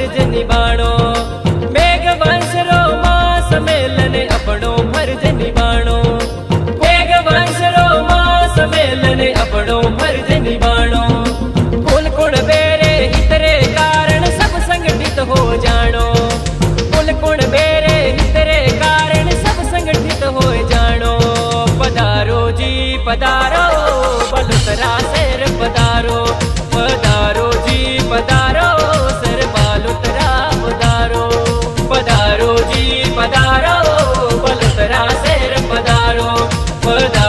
फर्ज निभाणो। मेघवंश रो मां सम्मेलन अपनो फर्ज निभाणो। मेघवंश रो मां सम्मेलन अपनो फर्ज निभाणो। कुल कुण बेरे हितरे कारण सब संगठित हो जाणो। कुल कुण बेरे हितरे कारण सब संगठित हो जाणो। पधारो जी पधारो बलुतरा शेर पधारो। पधारो जी पधारो सर बालुतरा पधारो। पधारो जी पधारो बलुतरा शेर पधारो। पधारो